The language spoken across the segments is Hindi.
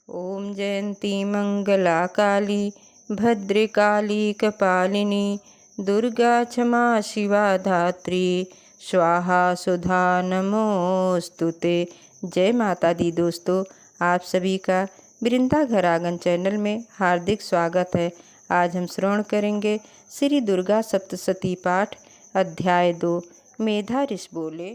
ओम जयंती मंगला काली भद्रकाली कपालिनी दुर्गा क्षमा शिवा धात्री स्वाहा सुधा नमोस्तुते। जय माता दी। दोस्तों, आप सभी का वृंदा घर आंगन चैनल में हार्दिक स्वागत है। आज हम श्रवण करेंगे श्री दुर्गा सप्तशती पाठ अध्याय 2 मेधा ऋषि बोले।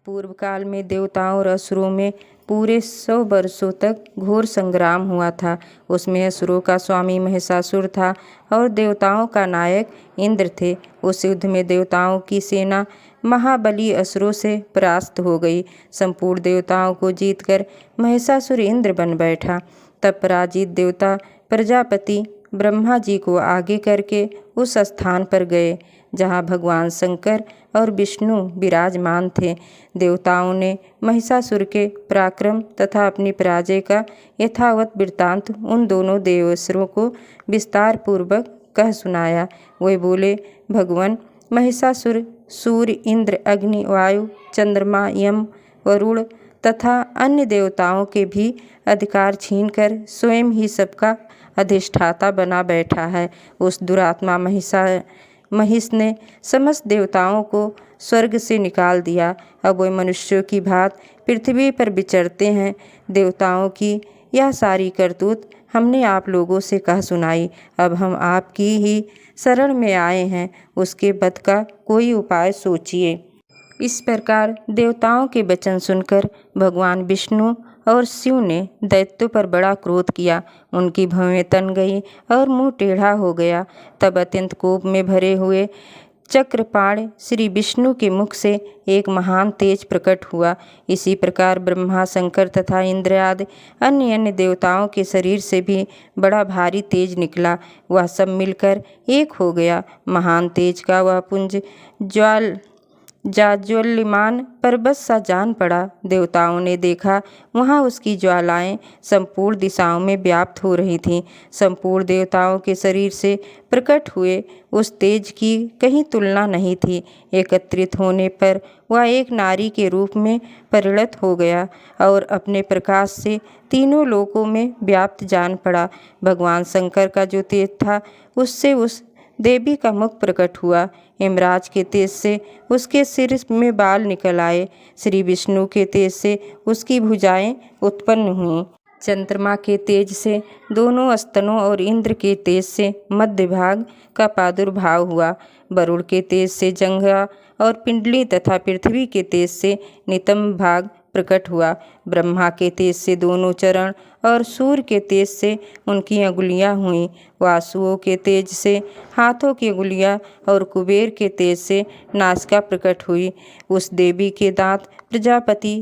पूर्व काल में देवताओं और असुरों में पूरे 100 वर्षों तक घोर संग्राम हुआ था। उसमें असुरों का स्वामी महिषासुर था और देवताओं का नायक इंद्र थे। उस युद्ध में देवताओं की सेना महाबली असुरों से परास्त हो गई। संपूर्ण देवताओं को जीतकर महिषासुर इंद्र बन बैठा। तब पराजित देवता प्रजापति ब्रह्मा जी को आगे करके उस स्थान पर गए जहाँ भगवान शंकर और विष्णु विराजमान थे। देवताओं ने महिषासुर के पराक्रम तथा अपनी पराजय का यथावत वृत्तांत उन दोनों देवेश्वरों को विस्तार पूर्वक कह सुनाया। वे बोले, भगवान महिषासुर सूर्य, इंद्र, अग्नि, वायु, चंद्रमा, यम, वरुण तथा अन्य देवताओं के भी अधिकार छीनकर स्वयं ही सबका अधिष्ठाता बना बैठा है। उस दुरात्मा महिष ने समस्त देवताओं को स्वर्ग से निकाल दिया। अब वे मनुष्यों की भांति पृथ्वी पर विचरते हैं। देवताओं की यह सारी करतूत हमने आप लोगों से कह सुनाई। अब हम आपकी ही शरण में आए हैं। उसके वध का कोई उपाय सोचिए। इस प्रकार देवताओं के वचन सुनकर भगवान विष्णु और शिव ने दैत्यों पर बड़ा क्रोध किया। उनकी भवें तन गई और मुंह टेढ़ा हो गया। तब अत्यंत कोप में भरे हुए चक्रपाण श्री विष्णु के मुख से एक महान तेज प्रकट हुआ। इसी प्रकार ब्रह्मा, शंकर तथा इंद्र आदि अन्य देवताओं के शरीर से भी बड़ा भारी तेज निकला। वह सब मिलकर एक हो गया। महान तेज का वह पुंज जाज्वल्यमान पर्वत सा जान पड़ा। देवताओं ने देखा, वहाँ उसकी ज्वालाएं संपूर्ण दिशाओं में व्याप्त हो रही थीं। संपूर्ण देवताओं के शरीर से प्रकट हुए उस तेज की कहीं तुलना नहीं थी। एकत्रित होने पर वह एक नारी के रूप में परिणत हो गया और अपने प्रकाश से तीनों लोकों में व्याप्त जान पड़ा। भगवान शंकर का जो तेज था, उससे उस देवी का मुख प्रकट हुआ। यमराज के तेज से उसके सिर में बाल निकल आए। श्री विष्णु के तेज से उसकी भुजाएं उत्पन्न हुईं। चंद्रमा के तेज से दोनों स्तनों और इंद्र के तेज से मध्य भाग का प्रादुर्भाव हुआ। वरुण के तेज से जंघा और पिंडली तथा पृथ्वी के तेज से नितंब भाग प्रकट हुआ। ब्रह्मा के तेज से दोनों चरण और सूर्य के तेज से उनकी अंगुलियां हुईं। वासुओं के तेज से हाथों की अंगुलियां और कुबेर के तेज से नासिका प्रकट हुई। उस देवी के दांत प्रजापति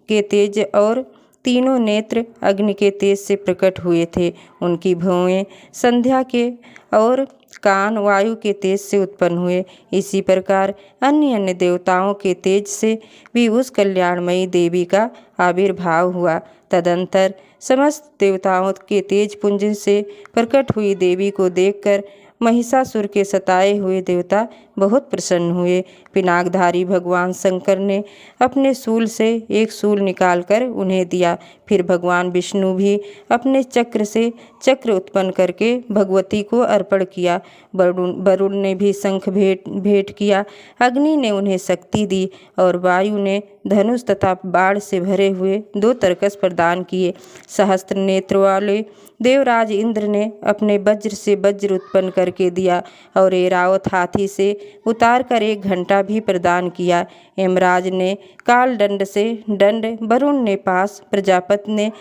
के तेज और तीनों नेत्र अग्नि के तेज से प्रकट हुए थे। उनकी भौएं संध्या के और कान वायु के तेज से उत्पन्न हुए। इसी प्रकार अन्य देवताओं के तेज से भी उस कल्याणमयी देवी का आविर्भाव हुआ। तदंतर समस्त देवताओं के तेज पुंज से प्रकट हुई देवी को देखकर महिषासुर के सताए हुए देवता बहुत प्रसन्न हुए। पिनाकधारी भगवान शंकर ने अपने शूल से एक शूल निकालकर उन्हें दिया। फिर भगवान विष्णु भी अपने चक्र से चक्र उत्पन्न करके भगवती को अर्पण किया। वरुण ने भी शंख भेंट किया। अग्नि ने उन्हें शक्ति दी और वायु ने धनुष तथा बाण से भरे हुए 2 तरकस प्रदान किए। सहस्त्र नेत्र वाले देवराज इंद्र ने अपने वज्र से वज्र उत्पन्न करके दिया और ऐरावत हाथी से उतार कर 1 घंटा भी प्रदान किया। यमराज ने काल दंड से दंड, वरुण ने पास, प्रजापति ने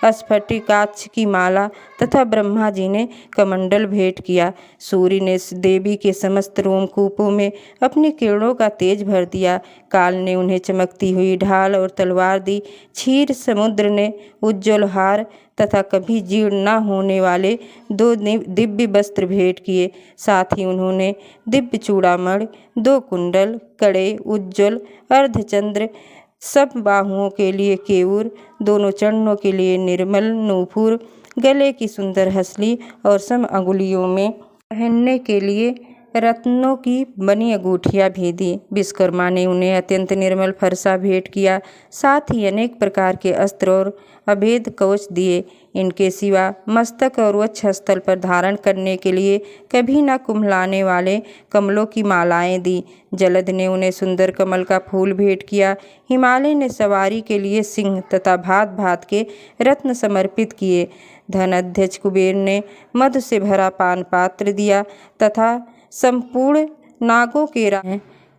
स्फटिकाक्ष की माला तथा ब्रह्मा जी ने कमंडल भेंट किया। सूर्य ने देवी के समस्त रोमकूपों में अपनी किरणों का तेज भर दिया। काल ने उन्हें चमकती हुई ढाल और तलवार दी। क्षीर समुद्र ने उज्ज्वल हार तथा कभी जीर्ण न होने वाले 2 दिव्य वस्त्र भेंट किए। साथ ही उन्होंने दिव्य चूड़ामणि, 2 कुंडल, कड़े, उज्ज्वल अर्धचंद्र, सब बाहुओं के लिए केयूर, दोनों चरणों के लिए निर्मल नूपुर, गले की सुंदर हसली और सम अंगुलियों में पहनने के लिए रत्नों की बनी अंगूठियाँ भी दी। विश्वकर्मा ने उन्हें अत्यंत निर्मल फरसा भेंट किया, साथ ही अनेक प्रकार के अस्त्र और अभेद कवच दिए। इनके सिवा मस्तक और वक्षस्थल पर धारण करने के लिए कभी न कुम्हलाने वाले कमलों की मालाएं दी। जलद ने उन्हें सुंदर कमल का फूल भेंट किया। हिमालय ने सवारी के लिए सिंह तथा भांत भांत के रत्न समर्पित किए। धनाध्यक्ष कुबेर ने मधु से भरा पान पात्र दिया तथा संपूर्ण नागों के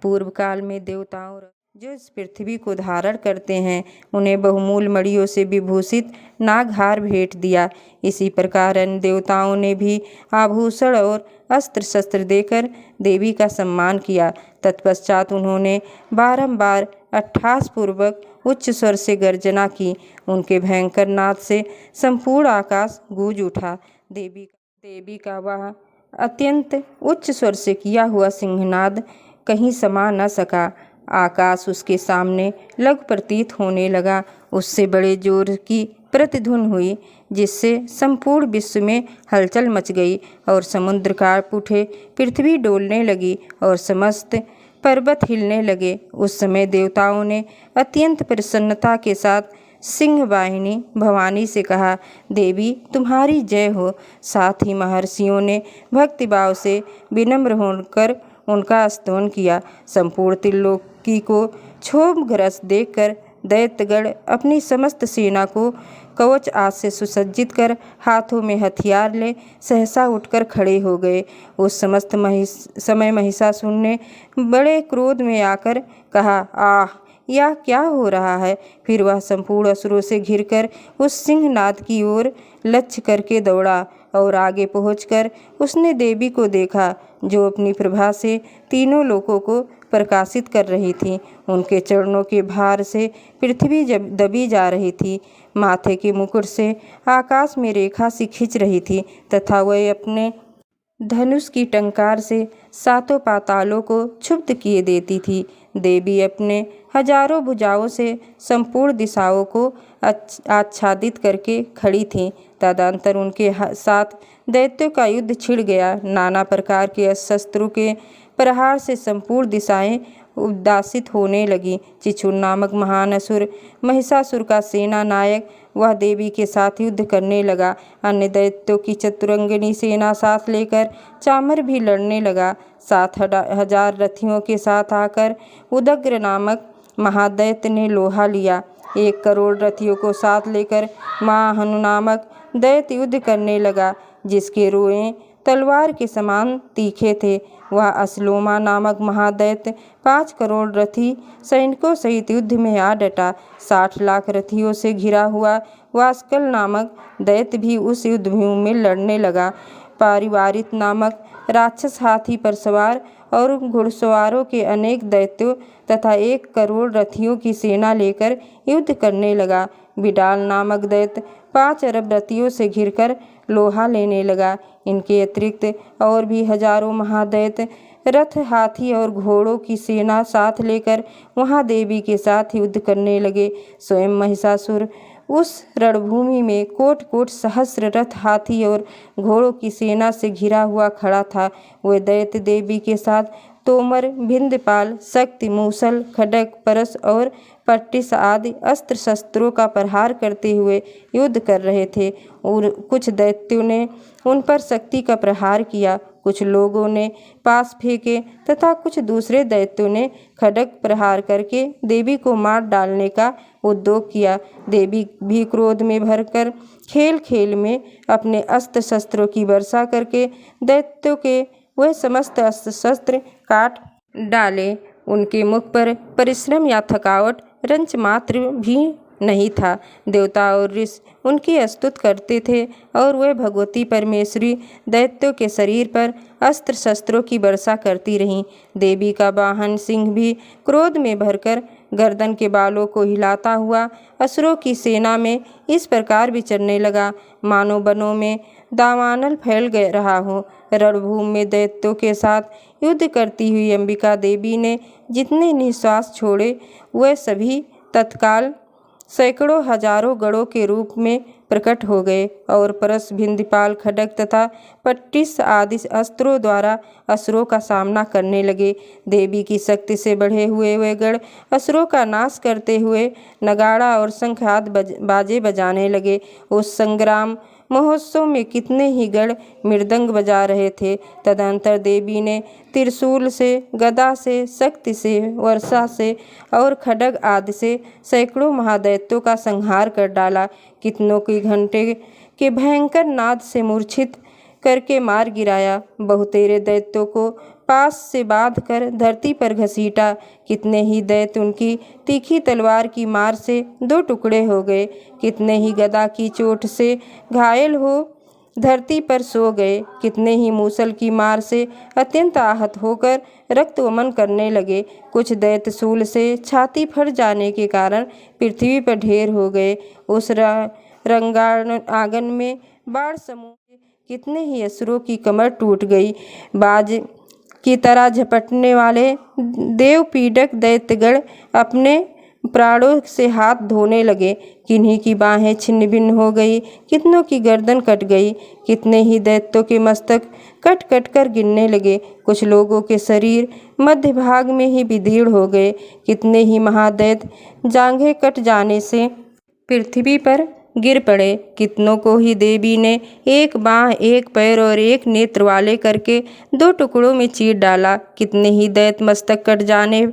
पूर्व काल में देवताओं जो इस पृथ्वी को धारण करते हैं उन्हें बहुमूल मणियों से विभूषित नागहार भेंट दिया। इसी प्रकार अन्य देवताओं ने भी आभूषण और अस्त्र शस्त्र देकर देवी का सम्मान किया। तत्पश्चात उन्होंने बारंबार अट्ठास पूर्वक उच्च स्वर से गर्जना की। उनके भयंकर नाद से संपूर्ण आकाश गूंज उठा। देवी का वह अत्यंत उच्च स्वर से किया हुआ सिंहनाद कहीं समा न सका। आकाश उसके सामने लघु प्रतीत होने लगा। उससे बड़े जोर की प्रतिध्वनि हुई, जिससे संपूर्ण विश्व में हलचल मच गई और समुद्र कांप उठे, पृथ्वी डोलने लगी और समस्त पर्वत हिलने लगे। उस समय देवताओं ने अत्यंत प्रसन्नता के साथ सिंह वाहिनी भवानी से कहा, देवी तुम्हारी जय हो। साथ ही महर्षियों ने भक्तिभाव से विनम्र होकर उनका स्तवन किया। संपूर्ण त्रिलोकी को क्षोभग्रस्त देखकर दैत्यगण अपनी समस्त सेना को कवच आज से सुसज्जित कर हाथों में हथियार ले सहसा उठकर खड़े हो गए। उस समस्त समय महिषासुर ने बड़े क्रोध में आकर कहा, आह, यह क्या हो रहा है। फिर वह संपूर्ण असुरों से घिरकर उस सिंहनाद की ओर लक्ष्य करके दौड़ा और आगे पहुंचकर उसने देवी को देखा, जो अपनी प्रभा से तीनों लोकों को प्रकाशित कर रही थी। उनके चरणों के भार से पृथ्वी दबी जा रही थी। माथे के मुकुट से आकाश में रेखा सी खिंच रही थी तथा वह अपने धनुष की टंकार से सातों पातालों को क्षुब्ध किए देती थी। देवी अपने हजारों भुजाओं से संपूर्ण दिशाओं को आच्छादित करके खड़ी थी। तदंतर उनके साथ दैत्यों का युद्ध छिड़ गया। नाना प्रकार के शस्त्रों के प्रहार से संपूर्ण दिशाएं उदासित होने लगी। चिचुर नामक महान असुर महिषासुर का सेना नायक वह देवी के साथ युद्ध करने लगा। अन्य दैत्यों की चतुरंगिनी सेना साथ लेकर चामर भी लड़ने लगा। 7,000 रथियों के साथ आकर उदग्र नामक महादैत्य ने लोहा लिया। 1 करोड़ रथियों को साथ लेकर महाहनु नामक दैत्य युद्ध करने लगा, जिसके रोएं तलवार के समान तीखे थे। वह अश्लोमा नामक महादैत्य 5 करोड़ रथी सैनिकों सहित युद्ध में आ डटा। 60 लाख रथियों से घिरा हुआ वास्कल नामक दैत्य भी उस युद्धभूमि में लड़ने लगा। पारिवारित नामक राक्षस हाथी पर सवार और घुड़सवारों के अनेक दैत्यों तथा 1 करोड़ रथियों की सेना लेकर युद्ध करने लगा। बिडाल नामक दैत्य 5 अरब रथियों से घिरकर लोहा लेने लगा। इनके अतिरिक्त और भी हजारों महादैत्य रथ, हाथी और घोड़ों की सेना साथ लेकर वहां देवी के साथ युद्ध करने लगे। स्वयं महिषासुर उस रणभूमि में कोट कोट सहस्र रथ, हाथी और घोड़ों की सेना से घिरा हुआ खड़ा था। वह दैत्य देवी के साथ तोमर, भिंदपाल, शक्ति, मूसल, खड्ग, परश और पट्टिस आदि अस्त्र शस्त्रों का प्रहार करते हुए युद्ध कर रहे थे। और कुछ दैत्यों ने उन पर शक्ति का प्रहार किया, कुछ लोगों ने पास फेंके तथा कुछ दूसरे दैत्यों ने खड्ग प्रहार करके देवी को मार डालने का उद्योग किया। देवी भी क्रोध में भरकर खेल खेल में अपने अस्त्र शस्त्रों की वर्षा करके दैत्यों के वह समस्त अस्त्र शस्त्र काट डाले। उनके मुख पर परिश्रम या थकावट रंच मात्र भी नहीं था। देवता और ऋषि उनकी स्तुति करते थे और वह भगवती परमेश्वरी दैत्यों के शरीर पर अस्त्र शस्त्रों की वर्षा करती रहीं। देवी का वाहन सिंह भी क्रोध में भरकर गर्दन के बालों को हिलाता हुआ असुरों की सेना में इस प्रकार विचरने लगा, मानो बनों में दावानल फैल रहा हो। रणभूमि में दैत्यों के साथ युद्ध करती हुई अंबिका देवी ने जितने निश्वास छोड़े, वह सभी तत्काल सैकड़ों हजारों गणों के रूप में प्रकट हो गए और परस, भिंदीपाल, खड्ग तथा पट्टिस आदि अस्त्रों द्वारा असुरों का सामना करने लगे। देवी की शक्ति से बढ़े हुए वे गण असुरों का नाश करते हुए नगाड़ा और शंख आदि बाजे बजाने लगे। उस संग्राम महोत्सव में कितने ही गण मृदंग बजा रहे थे। तदनंतर देवी ने त्रिशूल से, गदा से, शक्ति से, वर्षा से और खड्ग आदि से सैकड़ों महादैत्यों का संहार कर डाला। कितनों की घंटे के भयंकर नाद से मूर्छित करके मार गिराया। बहुतेरे दैत्यों को पास से बांध कर धरती पर घसीटा। कितने ही दैत्य उनकी तीखी तलवार की मार से दो टुकड़े हो गए। कितने ही गदा की चोट से घायल हो धरती पर सो गए। कितने ही मूसल की मार से अत्यंत आहत होकर रक्त वमन करने लगे। कुछ दैत्य शूल से छाती फट जाने के कारण पृथ्वी पर ढेर हो गए। उस रंगाण आंगन में बाढ़ समूह कितने ही असुरों की कमर टूट गई। बाज की तरह झपटने वाले देव पीड़क दैत्यगण अपने प्राणों से हाथ धोने लगे। किन्हीं की बाहें छिन्न भिन्न हो गई, कितनों की गर्दन कट गई। कितने ही दैत्यों के मस्तक कट कट कर गिरने लगे। कुछ लोगों के शरीर मध्य भाग में ही विदीर्ण हो गए। कितने ही महादैत्य जांघें कट जाने से पृथ्वी पर गिर पड़े। कितनों को ही देवी ने एक बाँह, एक पैर और एक नेत्र वाले करके दो टुकड़ों में चीर डाला। कितने ही दैत्य मस्तक कट जाने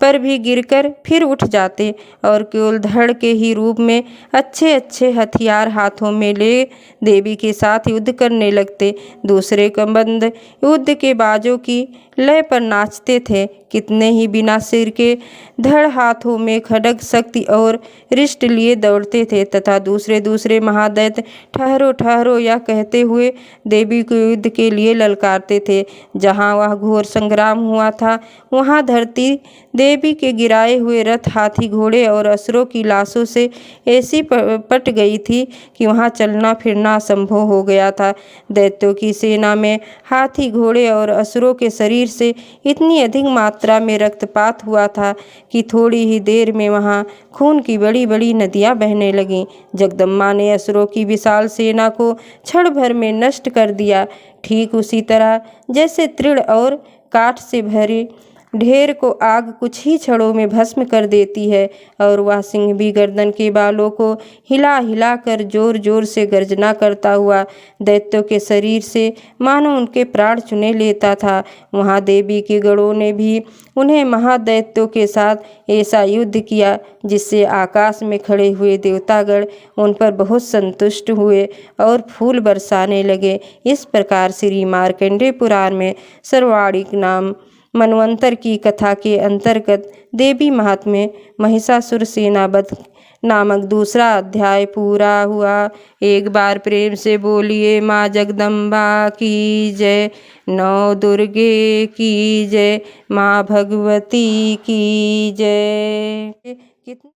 पर भी गिरकर फिर उठ जाते और केवल धड़ के ही रूप में अच्छे अच्छे हथियार हाथों में ले देवी के साथ युद्ध करने लगते। दूसरे कबंद युद्ध के बाजों की लय पर नाचते थे। कितने ही बिना सिर के धड़ हाथों में खड्ग, शक्ति और रिष्ट लिए दौड़ते थे तथा दूसरे महादैत्य ठहरो ठहरो या कहते हुए देवी को युद्ध के लिए ललकारते थे। जहाँ वह घोर संग्राम हुआ था वहाँ धरती देवी के गिराए हुए रथ, हाथी, घोड़े और असुरों की लाशों से ऐसी पट गई थी कि वहाँ चलना फिरना असंभव हो गया था। दैत्यों की सेना में हाथी, घोड़े और असुरों के शरीर से इतनी अधिक मात्रा में रक्तपात हुआ था कि थोड़ी ही देर में वहाँ खून की बड़ी बड़ी नदियाँ बहने लगीं। जगदम्बा ने असुरों की विशाल सेना को क्षण भर में नष्ट कर दिया। ठीक उसी तरह जैसे तृण और काठ से भरे ढेर को आग कुछ ही क्षणों में भस्म कर देती है, और वह सिंह भी गर्दन के बालों को हिला हिला कर जोर जोर से गर्जना करता हुआ दैत्यों के शरीर से मानो उनके प्राण चुने लेता था। वहाँ देवी के गणों ने भी उन्हें महादैत्यों के साथ ऐसा युद्ध किया जिससे आकाश में खड़े हुए देवतागण उन पर बहुत संतुष्ट हुए और फूल बरसाने लगे। इस प्रकार श्री मार्कंडेय पुराण में सर्वाणिक नाम मनवंतर की कथा के अंतर्गत देवी महात्म्य महिषासुर सेनावध नामक दूसरा अध्याय पूरा हुआ। एक बार प्रेम से बोलिए माँ जगदम्बा की जय, नौ दुर्गे की जय, माँ भगवती की जय।